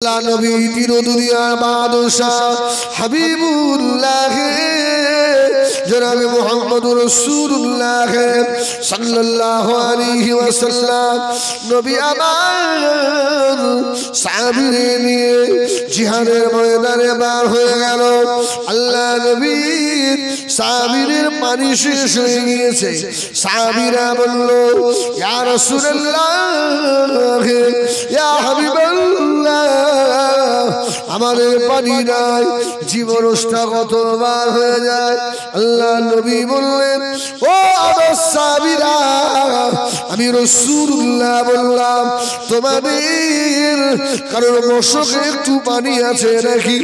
আল্লাহ নবী তিরুদুনিয়ার বাদশাহ হাবিবুল্লাহ জনাবে মুহাম্মদুর রাসূলুল্লাহ সাল্লাল্লাহু আলাইহি ওয়াসাল্লাম নবী আমার সাহাবীদের নিয়ে জিহাদের ময়দানে বার হয়ে গেল। আল্লাহ নবীর সাহাবীদের পানি শেষ হয়ে গিয়েছে। সাহাবীরা বলল, ইয়া রাসূলুল্লাহ, ইয়া হাবিবাল্লাহ, আমাদের পানি নাই, জীবনটা কতবার হয়ে যায়। আল্লাহ নবী বললেন, ও আমার সাহাবীরা, আমি রাসূলুল্লাহ বললাম, তোমাদের কারণ মশকে একটু পানি আছে নাকি?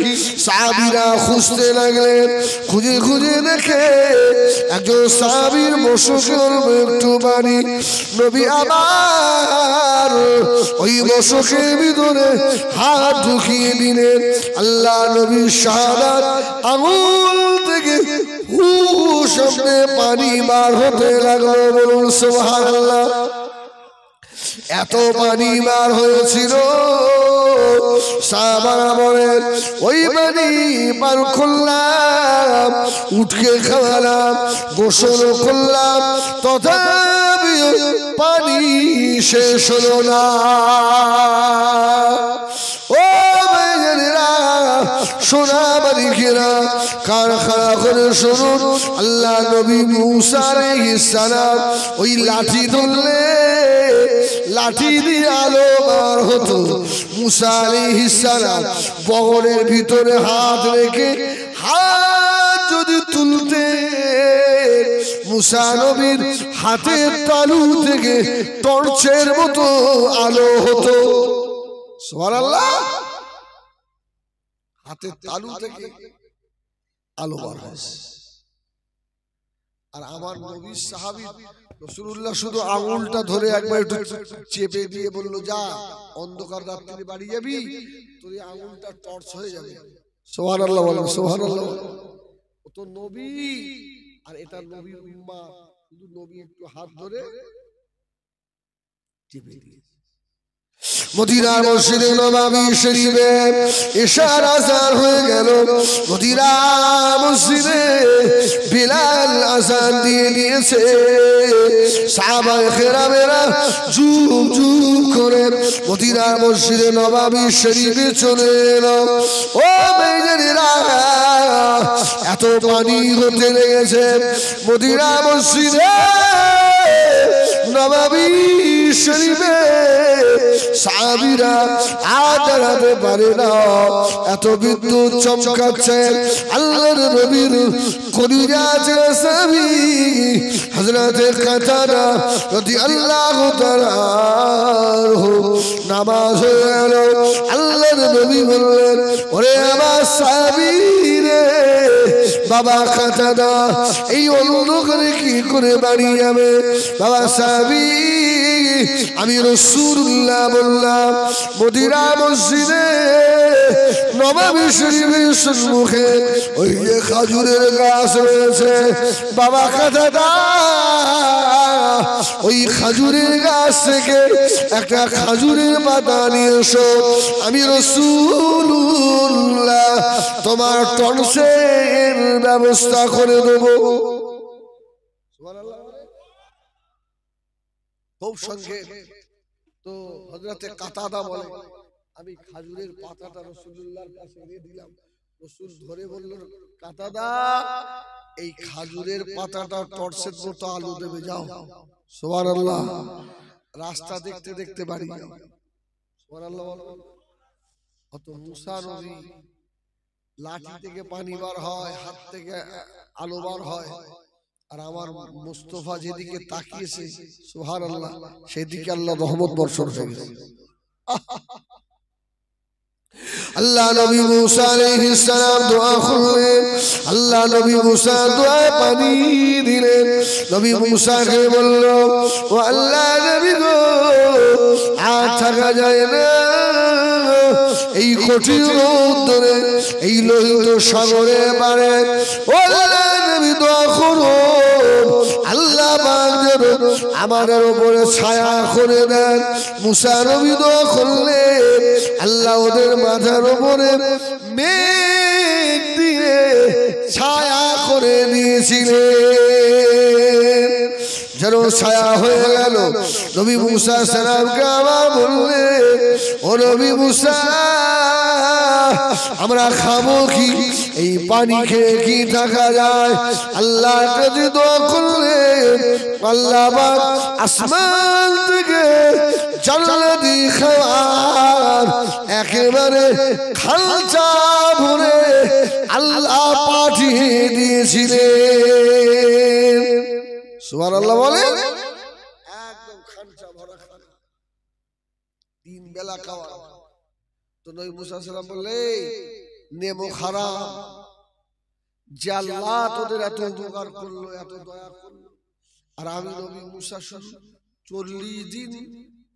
সাহাবীরা খুঁজতে লাগলেন, খুঁজে খুঁজে দেখে একজন সাহাবীর মশকে একটু পানি। নবী আমার ওই মশকের ভিতরে হাত ঢুকিয়ে দিলেন। আল্লাহ নবীর শাহাদাত আঙুল থেকে হু শব্দে পানি বার হতে লাগলো। বলুন সুবহানাল্লাহ। এত পানি বার হয়েছিল, সাহাবারা বলেন, ওই পানি পান করলাম, উঠকে খাওয়ালাম, গোসল করলাম, তথাপি পানি শেষ হলো না। ও মেয়েরা, সোনা বালিকেরা, কারখানা করে শুনুন। আল্লাহ নবী মুসা আলাইহিস সালাম ওই লাঠি ধরলে লাঠি দিয়ে আলো বার হতো। মুসা আলাইহিস সালাম বগলের ভিতরে হাত রেখে হাত যদি তুলতে, মুসা নবীর হাতের তালু থেকে টর্চের মতো আলো হতো। সুবহানাল্লাহ। হাতের তালু থেকে আলো বার হয়েছে। আর আমার নবীর সাহাবী রাসূলুল্লাহ শুধু আঙুলটা ধরে একবার একটু চেপে দিয়ে বলল, যা, অন্ধকার রাত্রিতে বাড়ি যাবি, তোর এই আঙুলটা টর্চ হয়ে যাবে। সুবহানাল্লাহ বলেন, সুবহানাল্লাহ। ও তো নবী, আর এটা নবীর উম্মাহ, শুধু নবী একটু হাত ধরে চেপে দিয়ে। মদিনার মসজিদে নববী শরীফে ইশার আযান হয়ে গেল। মদিনার মসজিদে বিলাল আযান দিয়ে দিয়েছে। সাহাবায়ে কেরামেরা ঝুম ঝুম করে মদিনার মসজিদে নববী শরীফে চলে এলো। ও মেয়েরা, এত পানি হতে লেগেছে মদিনার মসজিদে নববী শরীফে। সাহাবীরা আর দাঁড়াতে পারে না, এত বিদ্যুৎ চমকাচ্ছে। আল্লাহর নবীর কলিজা সাহাবী হযরতে কাতাদা রাদিয়াল্লাহু তাআলা নামাজ হয়ে গেল। আল্লাহর নবী বললেন, ওরে আমার সাহাবী রে, বাবা কাতাদা এই অন্ধকারে কি করে বাড়ি যাবে? বাবা সাহাবী, আমি রাসূলুল্লাহ বললাম, মদিনা মসজিদে নববী শরীফের সম্মুখে ওই যে খাজুরের গাছ রয়েছে, বাবা কাতাদা ওই খাজুরের গাছ থেকে একটা খাজুরের পাতা নিয়ে এসো, আমি রাসূলুল্লাহ তোমার টর্চের ব্যবস্থা করে দেবো। খুব সঙ্গে তো হযরতে কাতাদা বলে, আমি খাজুরের পাতাটা রাসূলুল্লাহর কাছে এনে দিলাম। রাসূল ধরে বলল, কাতাদা এই খাজুরের পাতাটা টর্চের মতো আলো দেবে, যাও। সুবহানাল্লাহ। রাস্তা দেখতে দেখতে বাড়ি যাও। সুবহানাল্লাহ। অত মুসা নবী লাঠি থেকে পানি বার হয়, হাত থেকে আলো বার হয়, আর আমার মুস্তাফা যেদিকে তাকিয়েছে, সুবহানাল্লাহ, সেদিকে আল্লাহ রহমত বর্ষণ হয়ে গেছে। আল্লাহ নবী মুসা আলাইহিস সালাম দোয়া করলেন। আল্লাহ নবী মুসা দোয়ায় পানি দিলেন। নবী মুসাকে বলল, ও আল্লাহ নবী গো, আর থাকা যায় না, এই কঠিন রোদ্দুরে, এই লোহিত সাগরে পারে। ও আল্লাহ নবী দোয়া করুন, আল্লাহ পাক যেন আমাদের উপরে ছায়া করে দেন। মুসা নবী দোয়া করলেন, আল্লাহ ওদের মাথার উপরে মেঘ দিয়ে ছায়া করে দিয়েছিলেন, যেন ছায়া হয়ে গেল। নবী মুসা সালামকে আবার বললেন, ও নবী মুসা, আমরা খাবো কি? এই পানি খেয়ে কি থাকা যায়? আল্লাহ কাছে দোয়া করলেন, আল্লাহ পাক আসমান থেকে জান্নাতি খাবার একেবারে খালচা ভরে আল্লাহ পাঠিয়ে দিয়েছিলেন। সুবহানাল্লাহ বলেন। একদম খালচা ভরা খানা, 3 বেলা খাওয়া। তো নবী মুসা সালাম বললে, নেমো খারাপ যে আল্লাহ তোদের এত উপকার করলো, এত দয়া করলো, আর আমি নবী মুসা 40 দিন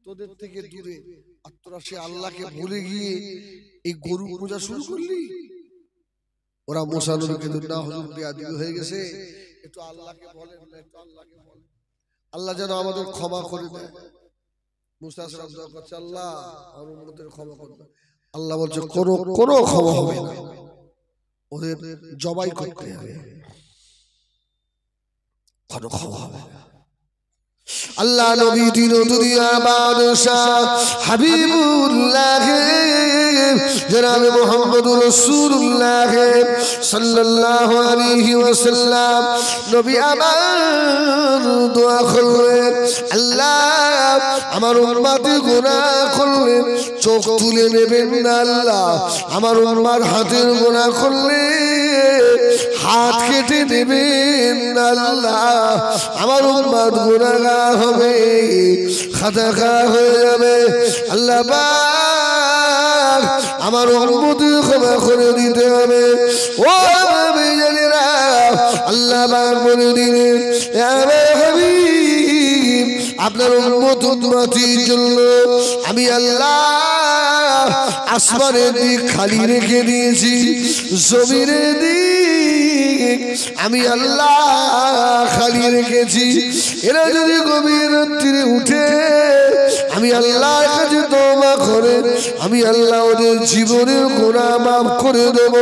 তোদের থেকে দূরে, আর তোরা সে আল্লাহকে ভুলে গিয়ে এই গরু পূজা শুরু করলি। ওরা মুসা নবীকে না হুজুর বেয়াদবি হয়ে গেছে, একটু আল্লাহকে বলেন না, একটু আল্লাহকে বলেন, আল্লাহ যেন আমাদের ক্ষমা করে দেয়। মুসা সালাম দোয়া করছে, আল্লাহ আমার উম্মতের ক্ষমা করবে। আল্লাহ বলছে কোনো ক্ষমা হবে না, ওদের জবাই করতে হবে, কোনো ক্ষমা হবে না। আল্লাহ নবী দিন দুনিয়া বাদশাহ হাবিবুল্লাহ জনাব মুহাম্মদুর রাসূলুল্লাহ সাল্লাল্লাহু আলাইহি ওয়াসাল্লাম নবী আমার দোয়া করলেন, আল্লাহ আমার উম্মতে গুনাহ করলেন চোখ তুলে নেবেন না, আল্লাহ আমার উম্মার হাতের গুনাহ করলে হাত কেটে দেবেন না, আল্লাহ আমার উম্মত গুনাহগার হবে, খাতাকার হয়ে যাবে, আল্লাহ পাক আমার উম্মতকে ক্ষমা করে দিতে হবে। ও নবীরা, আল্লাহ পাক বলে দিলেন, ইয়া হাবিব, আপনার উম্মত উম্মতির জন্য আমি আল্লাহ আসমানের দিক খালি রেখে দিয়েছি, জমিনের দিক আমি আল্লাহ খালি রেখেছি। এরা যদি গভীর রাত্রিরে উঠে আমি আল্লাহর কাছে তওবা করে আমি আল্লাহ ওদের জীবনের গুনাহ মাফ করে দেব।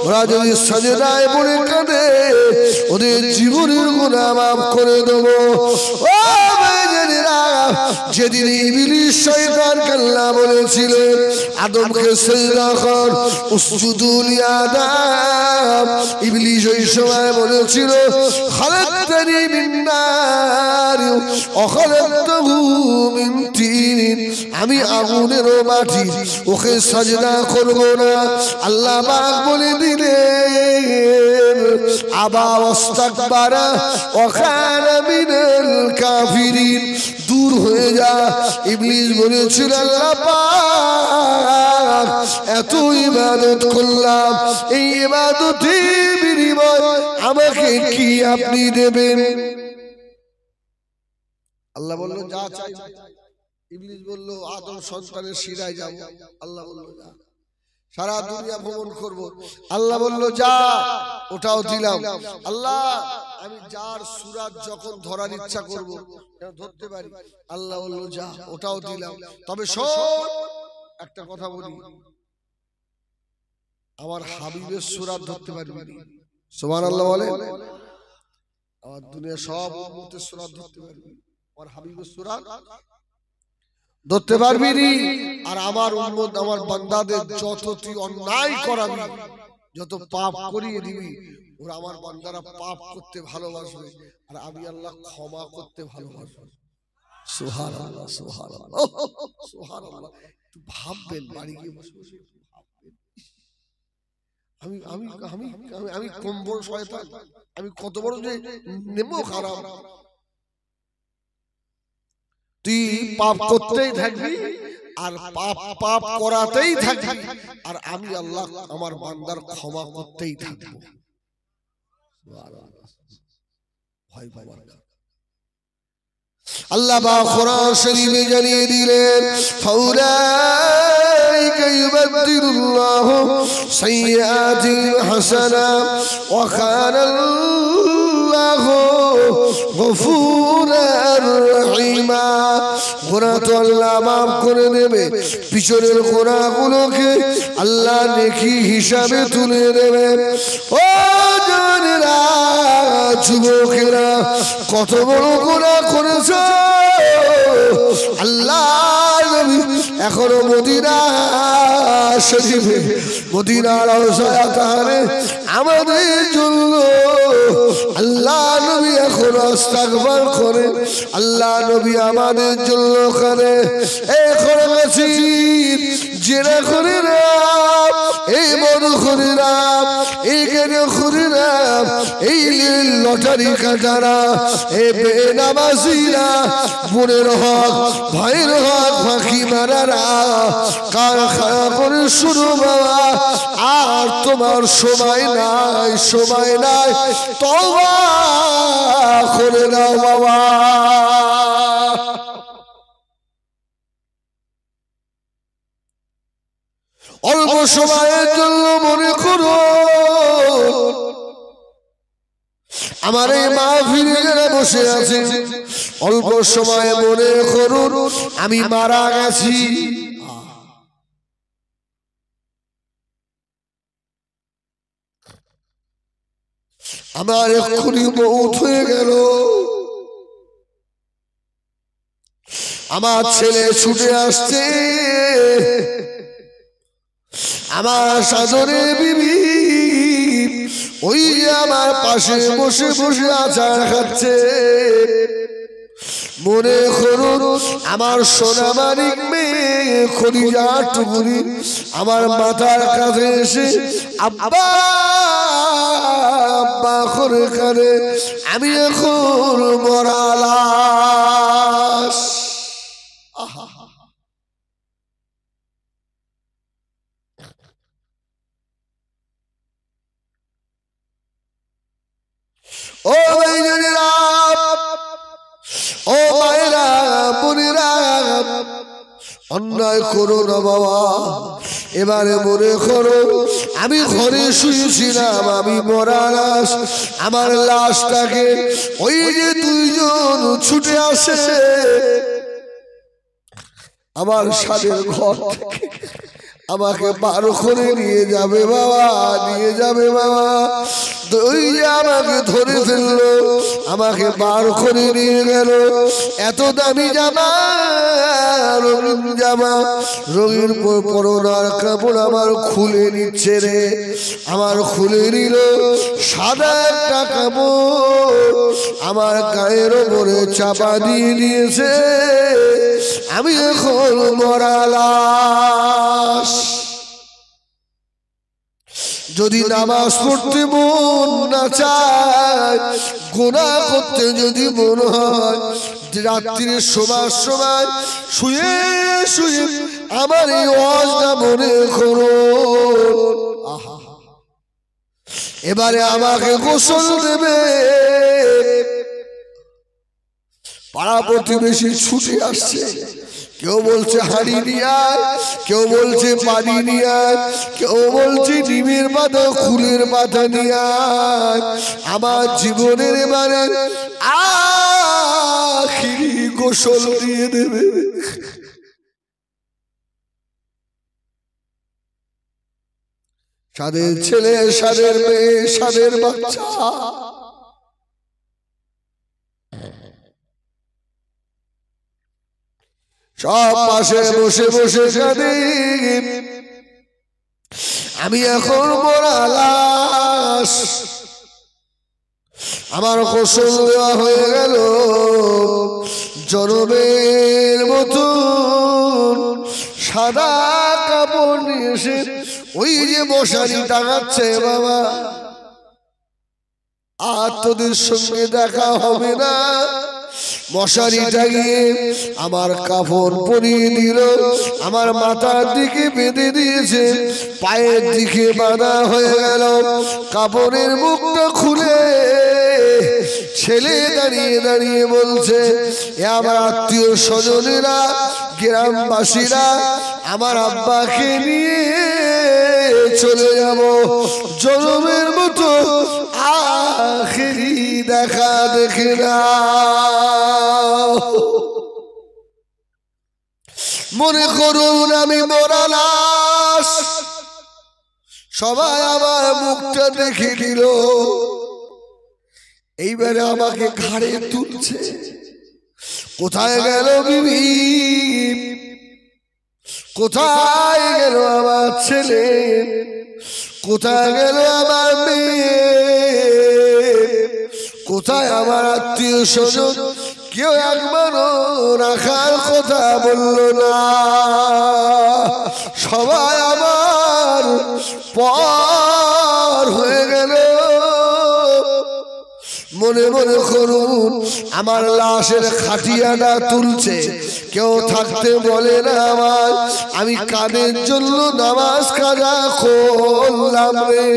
ওরা যদি সাজদায় পড়ে কাঁদে ওদের জীবনের গুনাহ মাফ করে দেব। ও ভাইজানেরা, যেদিন ইবলিস শয়তানকে আল্লাহ বলেছিলেন আদমকে সিজদা কর, উসজুদু লিআদম, ইবলিস ওই সময় বলেছিল খালাকতানি মিন নার ওয়া খালাকতাহু মিন তিন, আমি আগুনের মাটি, ওকে সাজদা করব না। আল্লাহ পাক বলে দিলেন আবা ওয়াস্তাকবারা ওয়া কানা মিনাল কাফিরিন, দূর হয়ে যা। ইবলিস বলেছিল আল্লাহ পাক এত ইবাদত করলাম, এই ইবাদতের বিনিময়ে আমাকে কি আপনি দেবেন? আল্লাহ বলল যা চাই। ইবলিস বলল আদম সন্তানের শিরায় যাব। আল্লাহ বলল যা, সারা দুনিয়া ভ্রমণ করব। আল্লাহ বলল যা, ওটাও দিলাম। আল্লাহ আমি যার সুরাত যখন ধরার ইচ্ছা করব ধরতে পারি। আল্লাহ বলল যা, ওটাও দিলাম। তবে শোন, একটা কথা বলি, আমার হাবিবের সুরাত ধরতে পারবি না। সুবহানাল্লাহ বলে। আমার দুনিয়া সব উম্মতের সুরাত ধরতে পারবি, আমার হাবিবের সুরাত ধরতে পারবি নি। আর আমার উম্মত আমার বান্দাদের যত তুই অন্যায় করাবি, যত পাপ করিয়ে দিবি, ওরা আমার বান্দারা পাপ করতে ভালোবাসবে, আর আমি আল্লাহ ক্ষমা করতে ভালোবাসবো। সুবহানাল্লাহ, সুবহানাল্লাহ, সুবহানাল্লাহ। একটু ভাববেন, বাড়ি গিয়ে বসে বসে ভাববেন, আমি আমি আমি আমি কম বড় শয়তান, আমি কত বড় যে নেমো খারাপ। তুই পাপ করতেই থাকবি আর পাপ পাপ করাতেই থাকবি, আর আমি আল্লাহ আমার বান্দার ক্ষমা করতেই থাকবো। ভয় পাবার না। আল্লাহ পাক কোরআন শরীফে জানিয়ে দিলেন ফাউলাইকা ইউবাদদিলুল্লাহু সাইয়্যাতিহিম হাসানা ওয়া কানা লাহু গফুরুর রহিমা। গুনাহ তো আল্লাহ মাফ করে দেবে, পিছনের গুনাহগুলোকে আল্লাহ নেকি হিসাবে তুলে দেবে। ও জানেরা, যুবকেরা, কত বড় গুনাহ করেছো। আল্লাহ নবী এখনো মদিনা শরীফে, মদিনার রওজায়ে আমাদের জন্য আল্লাহ নবী এখন ইস্তিগফার করে, আল্লাহ নবী আমাদের জন্য করে। এখন আছি জেনা করে না, এই মন করে না, এই কেন করে না, এই লটারি কাটারা, এই বেনামাজিরা, বোনের হক ভাইয়ের হক ফাঁকি মারারা কার খায়া করে শুরু বাবা। আর তোমার সময় নাই, সময় নাই, তওবা করে নাও বাবা। অল্প সময়ের জন্য মনে করো আমার এই মাহফিলে যারা বসে আছে, অল্প সময়ে মনে করুন আমি মারা গেছি। আমার এক্ষুনি মৌত হয়ে গেল, আমার ছেলে ছুটে আসছে, আমার সাজনে বিবি ওই আমার পাশে বসে বসে আচার খাচ্ছে। মনে করুন আমার সোনা মানিক মেয়ে খদিজা টুকুরি আমার মাথার কাছে এসে আব্বা আব্বা করে কাঁদে। আমি এখন মরা লাশ। ও ভাইজানেরা, ও মায়েরা বোনেরা, অন্যায় করো না বাবা। এবারে মনে করো আমি ঘরে শুয়েছিলাম, আমি মরা লাশ। আমার লাশটাকে ওই যে দুইজন ছুটে আসে আমার সাদের ঘর থেকে আমাকে বার করে নিয়ে যাবে বাবা, নিয়ে যাবে বাবা। ওই যে আমাকে ধরে ফেললো, আমাকে বার করে নিয়ে গেল। এত দামি জামা, রঙিন জামা, রঙিন পরনার কাপড় আমার খুলে নিচ্ছে রে, আমার খুলে নিল। সাদা একটা কাপড় আমার গায়ের ওপরে চাপা দিয়ে দিয়েছে। আমি এখন মরা লাশ। যদি নামাজ পড়তে মন না চায়, গুনাহ করতে যদি মন হয়, রাত্রির শোবার সময় শুয়ে শুয়ে আমার এই ওয়াজটা মনে করো। এবারে আমাকে গোসল দেবে। পাড়া প্রতিবেশী ছুটে আসছে, কেউ বলছে হাড়ি নিয়ে আয়, কেউ বলছে পানি নিয়ে আয়, কেউ বলছে ডিমের পাতা ফুলের পাতা নিয়ে আয়। আমার জীবনের এবারে আখিরি গোসল দিয়ে দেবে। সাদের ছেলে, সাদের মেয়ে, সাদের বাচ্চা, সব পাশে বসে বসে কাঁদে। আমি এখন মরা লাশ। আমার গোসল দেওয়া হয়ে গেল, জনমের মতন সাদা কাপড় নিয়ে এসে ওই যে মশারি টাঙাচ্ছে বাবা। আর তোদের সঙ্গে দেখা হবে না। মশারি টাঙিয়ে আমার কাপড় পরিয়ে দিল, আমার মাথার দিকে বেঁধে দিয়েছে, পায়ের দিকে বাঁধা হয়ে গেল। কাপড়ের মুখটা খুলে ছেলে দাঁড়িয়ে দাঁড়িয়ে বলছে, এ আমার আত্মীয় স্বজনেরা, গ্রামবাসীরা আমার আব্বাকে নিয়ে চলে যাব জনমের মতো আখেরি দেখা দেখে না মনে করুন আমি মরা লাশ সবাই আমার মুখটা দেখে দিল এইবারে আমাকে ঘাড়ে তুলছে কোথায় গেল বিবি কোথায় গেল আমার ছেলে কোথায় গেল আমার মেয়ে কোথায় আমার আত্মীয় স্বজন কেউ একবারও রাখার কথা বলল না সবাই আমার পর হয়ে গেল মনে মনে করুন আমার লাশের খাটিয়াটা তুলছে কেউ থাকতে বলে না আমার আমি কাদের জন্য নামাজ কাজা করলাম রে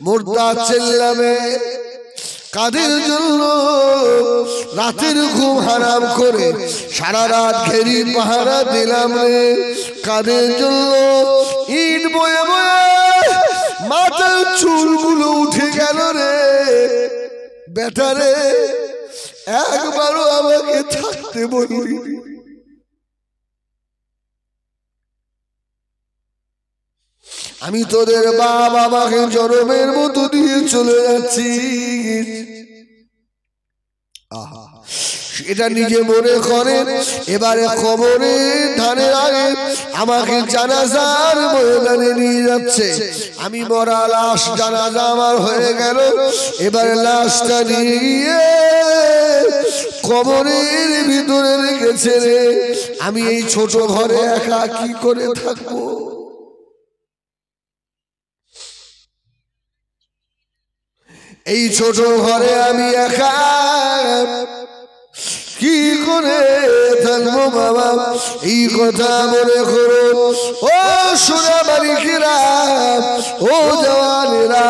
মুর্দা চেল্লামে কাদের জন্য রাতের ঘুম হারাম করে সারা রাত ঘেরি পাহারা দিলাম রে কাদের জন্য ইট বয়ে বয়ে মাথার চুলগুলো উঠে গেল রে বেটারে একবারও আমাকে থাকতে বলি আমি তোদের বাপ আমাকে জনমের মতো দিয়ে চলে যাচ্ছি এটা নিজে মনে করেন এবারে খবরে ধানের আগে আমাকে জানাজার ময়দানে নিয়ে যাচ্ছে আমি মরা লাশ জানাজা আমার হয়ে গেল এবারে লাশটা নিয়ে কবরের ভিতরে রেখেছে রে আমি এই ছোট ঘরে একা কি করে থাকবো এই ছোট ঘরে আমি একা কি করে থাকবো বাবা এই কথা মনে করো ও সোনা বালিকেরা ও জওয়ানেরা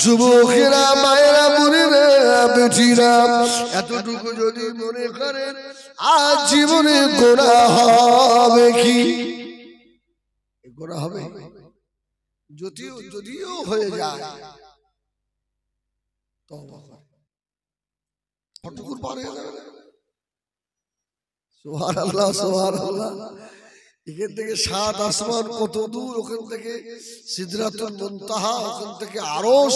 যুবকেরা মায়েরা বোনেরা বেটিরা এতটুকু যদি মনে করেন আজ জীবনে গোনা হবে কি গোনা হবে যদিও হয়ে যায় এখান থেকে 7 আসমান কত দূর ওখান থেকে সিদরাতুল মুনতাহা ওখান থেকে আরশ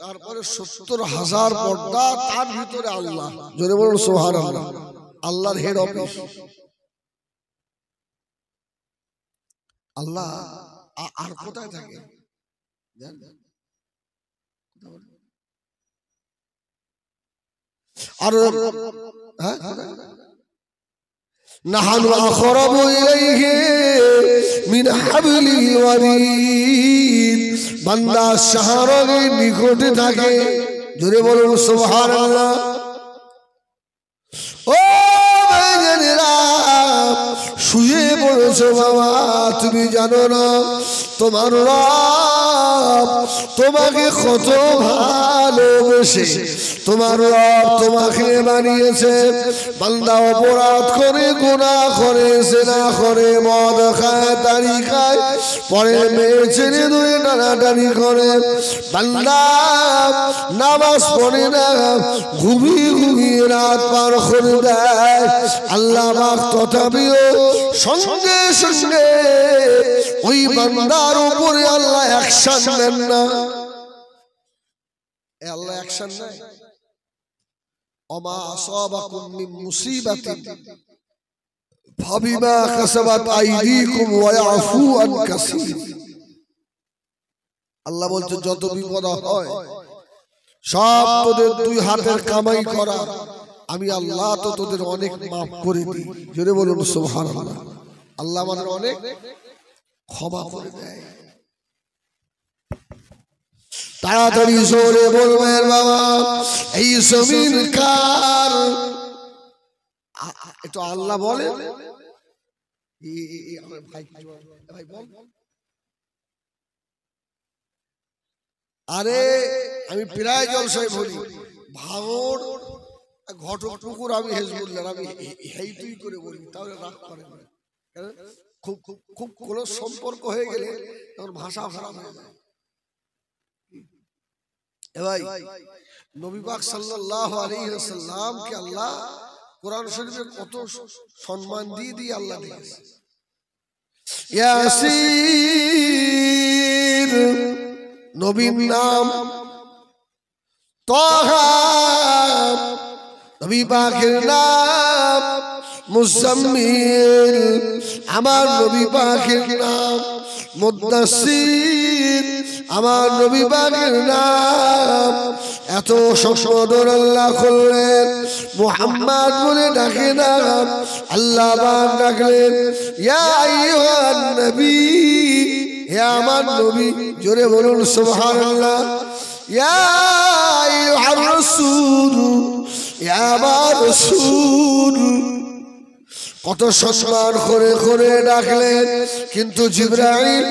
তারপরে 70,000 পর্দা তার ভিতরে আল্লাহ জোরে বলুন সুবহানাল্লাহ আল্লাহর হেড অফিস আল্লাহ আর কোথায় থাকে জানেন আর হ্যাঁ নাহানু আখরাবু ইলাইহি মিন হাবলিল ওয়ারিদ বান্দা শাহরের নিকটে থাকে জোরে বলুন সুবহানাল্লাহ ও ভাইজানেরা শুয়ে পড়েছো বাবা তুমি জানো না তোমার রব তোমাকে কত ভালোবেসে তোমার রব তোমাকে বানিয়েছে বান্দা অপরাধ করে গুনাহ করে জিনা করে মদ খায় তারি খায় পরে মেয়ে ছেলে ধরে টানাটানি করে বান্দা নামাজ পড়ে না ঘুমিয়ে ঘুমিয়ে রাত পার করে দেয় আল্লাহ পাক তথাপিও সঙ্গে সঙ্গে ওই বান্দার উপরে আল্লাহ অ্যাকশন নেন না আল্লাহ অ্যাকশন নেয় ওমা আসাবাকুম মিন মুসিবাতিন ফাবিমা কাসাবাত আইদিকুম ওয়া ইয়াফু আন কাসীর আল্লাহ বলছে যত বিপদ হয় সব তোদের দুই হাতের কামাই করা আমি আল্লাহ তো তোদের অনেক মাফ করে দিই জোরে বলুন সুবহানাল্লাহ আল্লাহ আমাদের অনেক ক্ষমা করে দেয় তাড়াতাড়ি জোরে বলবেন বাবা এই জমিন কার একটু আল্লাহ বলে ভাই বল আরে আমি প্রায় জলসায় বলি ভাঙড় ঘটক পুকুর আমি হেজবুল্লাহ আমি হেই তুই করে বলি তাহলে রাগ করে খুব খুব খুব ক্লোজ সম্পর্ক হয়ে গেলে তখন ভাষা খারাপ হয়ে যায়। ভাই নবী পাক সাল্লাল্লাহু আলাইহি ওয়াসাল্লাম কে আল্লাহ কোরআন শরীফে কত সম্মান দিয়ে আল্লাহ দিয়েছে। ইয়াসিন নবীর নাম, তাহা নবী পাকের নাম, মুজাম্মিল আমার নবী পাকের নাম, মুদ্দাসসির আমার নবী পাকের নাম। এত সম্বোধন আল্লাহ করলেন, মুহাম্মদ বলে ডাকে না, আল্লাহ পাক ডাকলেন ইয়া আইয়ুহান নবী, হে আমার নবী, জোরে বলুন সুবহানাল্লাহ। ইয়া আইয়ুহার রাসূল, ইয়া আমার রাসূল। কত সম্মান করে করে ডাকলেন, কিন্তু জিবরাইল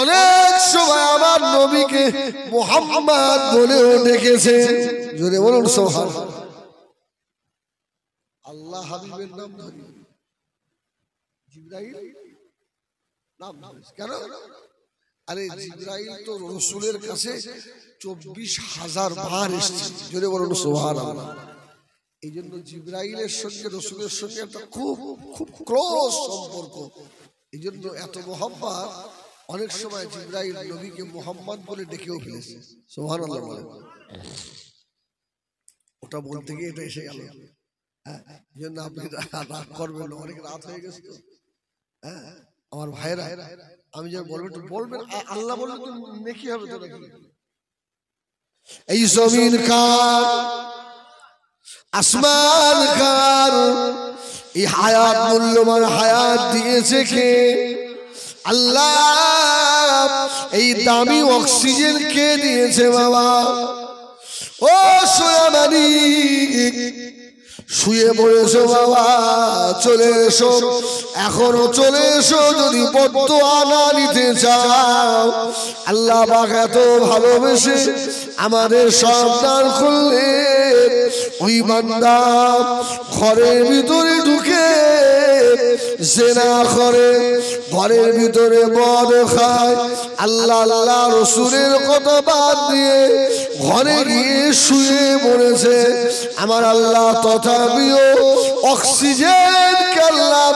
অনেক সময় আমার নবীকে মুহাম্মদ বলেও ডেকেছে। জোরে বলুন সুবহানাল্লাহ। আল্লাহ হাবিবের নাম ধরি জিবরাইল নাম কেন? আরে জিবরাইল তো রাসূলের কাছে 24,000 বার এসেছে। জোরে বলুন সুবহানাল্লাহ। এই জন্য জিবরাইলের সঙ্গে রাসূলের সঙ্গে একটা খুব খুব ক্লোজ সম্পর্ক। এই জন্য এত মহব্বত, অনেক সময় জিবরাইল নবীকে মুহাম্মদ বলে ডেকেও ফেলেছে। সুবহানাল্লাহ বলে, ওটা বলতে গিয়ে এটা এসে গেল। হ্যাঁ, এই জন্য আপনি রাগ করবেন, অনেক রাত হয়ে গেছে তো। হ্যাঁ আমার ভাইরা, আমি যা বলবো একটু বলবেন, আল্লাহ বললে তো নেকি হবে তো নাকি। এই জমিন কার, আসমান কার, এই হায়াত মূল্যবান হায়াত দিয়েছে কে? আল্লাহ। এই দামি অক্সিজেন কে দিয়েছে বাবা? ও সোনামানি, শুয়ে পড়েছো বাবা, চলে এসো, এখনো চলে এসো যদি বদদুয়া না নিতে চাও। আল্লাহ পাক এত ভালোবেসে আমাদের সন্তান করলে, ওই বান্দা ঘরের ভিতরে ঢুকে জিনা করে, ঘরের ভিতরে মদ খায়, আল্লাহ আল্লাহ রাসূলের কথা বাদ দিয়ে ঘরে গিয়ে শুয়ে পড়েছে। আমার আল্লাহ তথাপিও অক্সিজেন কে আল্লাহ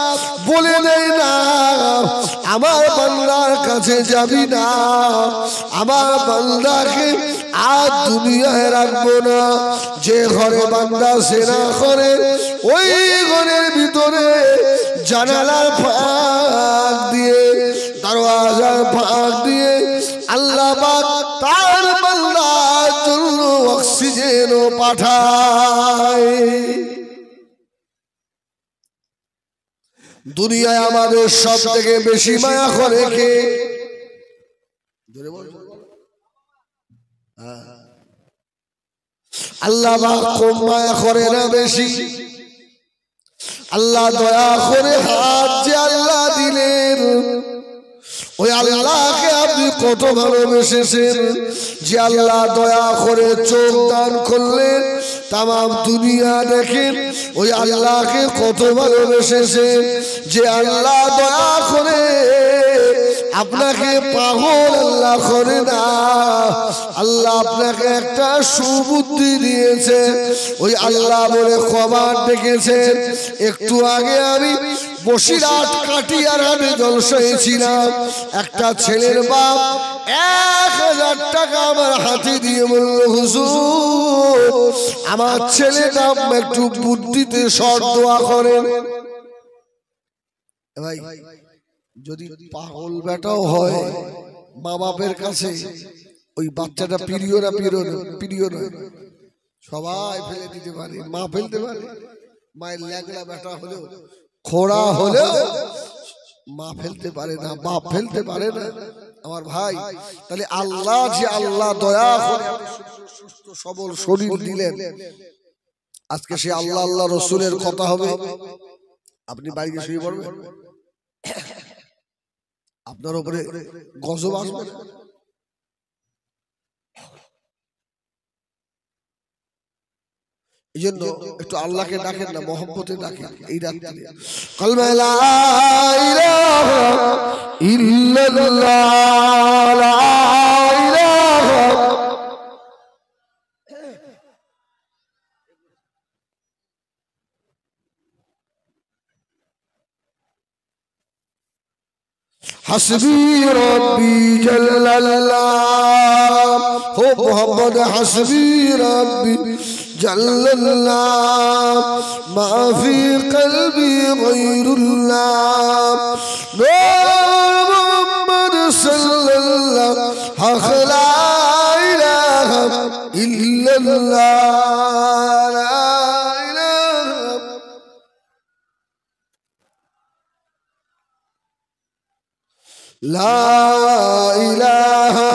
বলে দেয় না আমার বান্দার কাছে যাবি না, আমার বান্দাকে আর দুনিয়ায় রাখবো না। যে ঘরে বান্দা জিনা করে, ওই ঘরের ভিতরে জানালার ফাঁক দিয়ে, দরওয়াজার ফাঁক দিয়ে আল্লাহ পাক তার বান্দার জন্য অক্সিজেনও পাঠায়। দুনিয়ায় আমাদের সব থেকে বেশি মায়া করে কে? আল্লাহ পাক কম মায়া করে না বেশি? আল্লাহ দয়া করে হাত যে আল্লাহ দিলেন, ওই আল্লাহকে আপনি কত ভালোবেসেছেন যে আল্লাহ দয়া করে চোখ দান করলেন, তামাম দুনিয়া দেখেন। ওই আল্লাহকে কত ভালোবেসেছেন যে আল্লাহ দয়া করে আপনাকে পাগল আল্লাহ করে না, আল্লাহ আপনাকে একটা সুবুদ্ধি দিয়েছে। ওই আল্লাহ বলে কবার ডেকেছেন। একটু আগে আমি বসিরহাট কাটিয়ারানে জলসায় ছিলাম, একটা ছেলের বাপ 1000 টাকা আমার হাতে দিয়ে বলল, হুজুর আমার ছেলেটা একটু বুদ্ধিতে শর্ট দোয়া করেন। ভাই যদি পাগল বেটাও হয়, মা বাপের কাছে ওই বাচ্চাটা প্রিয় না প্রিয় নয়, সবাই ফেলে দিতে পারে, মা ফেলতে পারে। মায়ের ল্যাংলা বেটা হলেও, খোড়া হলেও মা ফেলতে পারে না, বাপ ফেলতে পারে না। আমার ভাই, তাহলে আল্লাহ যে আল্লাহ দয়া করে সুস্থ সবল শরীর দিলেন, আজকে সে আল্লাহ আল্লাহ রসুলের কথা হবে, আপনি বাড়িতে শুয়ে পড়বেন, আপনার উপরে গজব আসবে। এই জন্য একটু আল্লাহকে ডাকেন না, মহব্বতে ডাকেন এই রাত্রে। কলমে লা ইলাহা ইল্লাল্লাহ, লা ইলাহা হাসবি রব্বি জাল্লাল্লাহ, হো মোহাম্মদ হাসবি রব্বি জাল্লাল্লাহ, মা ফি কলবি গায়রুল্লাহ, মুহাম্মদ সাল্লাল্লাহ, হক লা ইলাহা ইল্লাল্লাহ, লা ইলাহা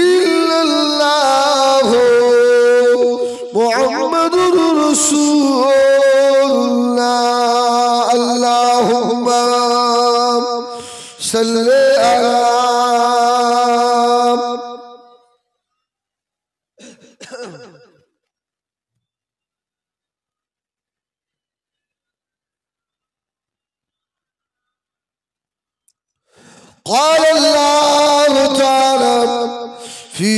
ইল্লাল্লাহ, মুহাম্মাদুর রাসূলুল্লাহ, আল্লাহুম্মা সাল্লি আলা। قال الله تعالى في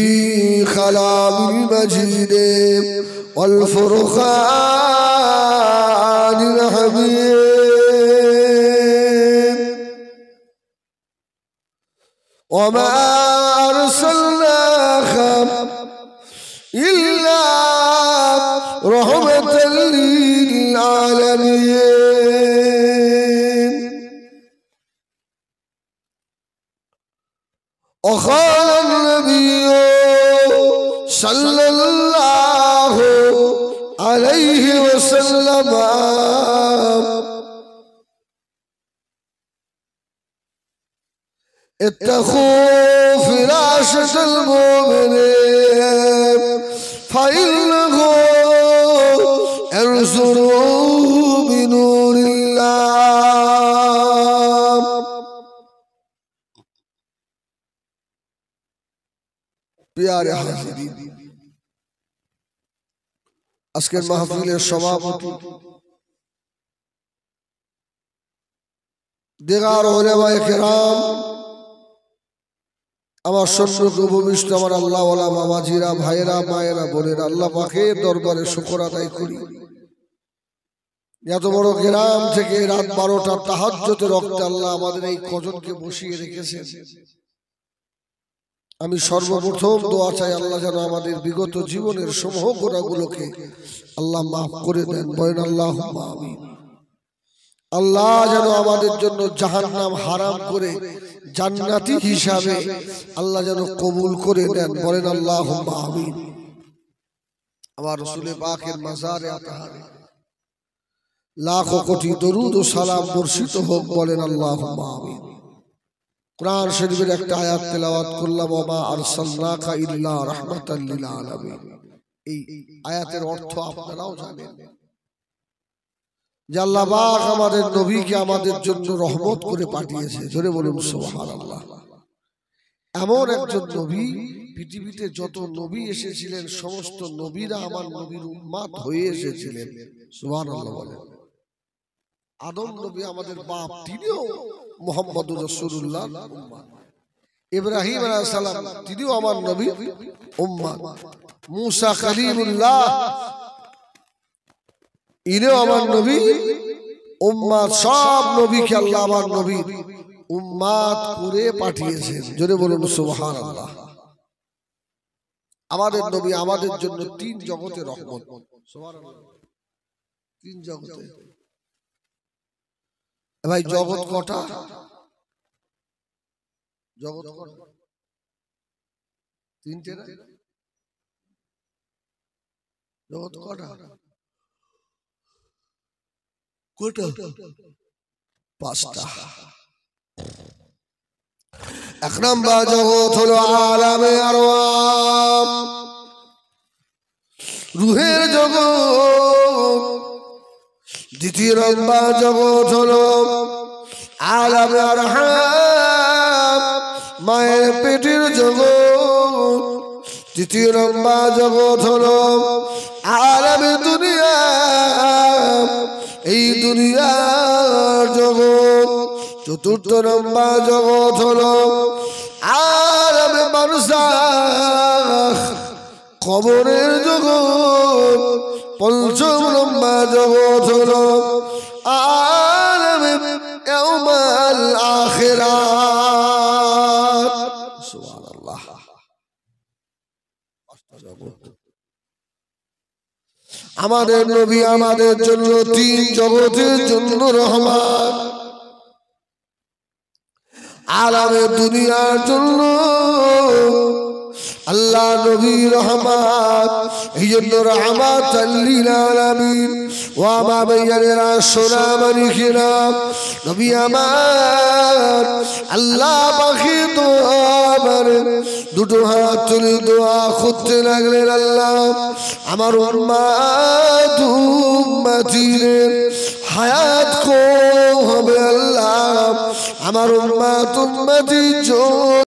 كلام المجيد والفرقان الحميد، وما أرسلناك إلا رحمة للعالمين. وقال النبي صلى الله عليه وسلم اتقوا فراشة المؤمنين فإنه ينظر بنور الله. প্রিয় হাজিরিন, আজকের মাহফিলের সভাপতি দিগার উলামায়ে কেরাম, আমার সম্মুখে উপবিষ্ট আমার আল্লাহ ওয়ালা মামাজিরা, ভাইয়েরা, মায়েরা, বোনেরা, আল্লাহ পাকের দরবারে শুকর আদায় করি। এত বড় গ্রাম থেকে রাত 12টা তাহাজ্জুদের ওয়াক্তে আল্লাহ আমাদের এই কজনকে বসিয়ে রেখেছেন। আমি সর্বপ্রথম দোয়া চাই আল্লাহ যেন আমাদের বিগত জীবনের সমূহ গুনাহগুলোকে আল্লাহ মাফ করে দেন, বলেন আল্লাহুম্মা আমিন। আল্লাহ যেন আমাদের জন্য জাহান্নাম হারাম করে জান্নাতি হিসাবে আল্লাহ যেন কবুল করে নেন, বলেন আল্লাহুম্মা আমিন। আমার রাসূল পাকের মাজারে আতাহারে লাখো কোটি দরুদ ও সালাম বর্ষিত হোক, বলেন আল্লাহুম্মা আমিন। কুরআন শরীফের একটা আয়াত তেলাওয়াত করলাম, ওমা আরসালনাকা ইল্লা রাহমাতাল লিল আলামিন। এই আয়াতের অর্থ আপনারাও জানেন যে আল্লাহ পাক আমাদের নবীকে আমাদের জন্য রহমত করে পাঠিয়েছে, জোরে বলুন সুবহানাল্লাহ। এমন একজন নবী, পৃথিবীতে যত নবী এসেছিলেন সমস্ত নবীরা আমার নবীর উম্মত হয়ে এসেছিলেন, সুবহানাল্লাহ বলেন। আদম নবী আমাদের বাপ, তিনিও মুহাম্মদুর রাসূলুল্লাহ উম্মত। ইব্রাহিম আলাইহিস সালাম তিনিও আমার নবী উম্মত। মুসা কালিমুল্লাহ ইনিও আমার নবী উম্মত। সব নবীকে আল্লাহ আমার নবী উম্মত করে পাঠিয়েছেন, জোরে বলুন সুবহানাল্লাহ। আমাদের নবী আমাদের জন্য 3 জগতের রহমত, সুবহানাল্লাহ। 3 জগতে। ভাই জগৎ কটা? জগৎ কটা? 3টে না? জগৎ কটা? কটা? 5টা। 1 নম্বর জগৎ হলো আলামে আরওয়াহ, রূহের জগৎ। 2 নম্বর জগৎ হলো আলামে আরহাম, মায়ের পেটের জগৎ। 3 নম্বর জগৎ হলো আলামে দুনিয়া এই দুনিয়ার জগৎ চতুর্থ নম্বর জগৎ হলো আলামে বারজাখ কবরের জগৎ পঞ্চম নম্বর জগৎ হলো আলামে ইয়াউমাল আখিরাত সুবহানাল্লাহ আমাদের নবী আমাদের জন্য তিন জগতের জন্য রহমান আলামে দুনিয়ার জন্য আল্লাহ নবী রহমান এই জন্য রাহমাতাল লিল আলামিন ওয়া মা বাইয়ানা সোনামানি খিরাম নবী আমার আল্লাহ পাখি তো আমার দুটো হাত তুলে দোয়া করতে লাগলেন আল্লাহ আমার উম্মতের হায়াত কো হবে আল্লাহ আমার উম্মতের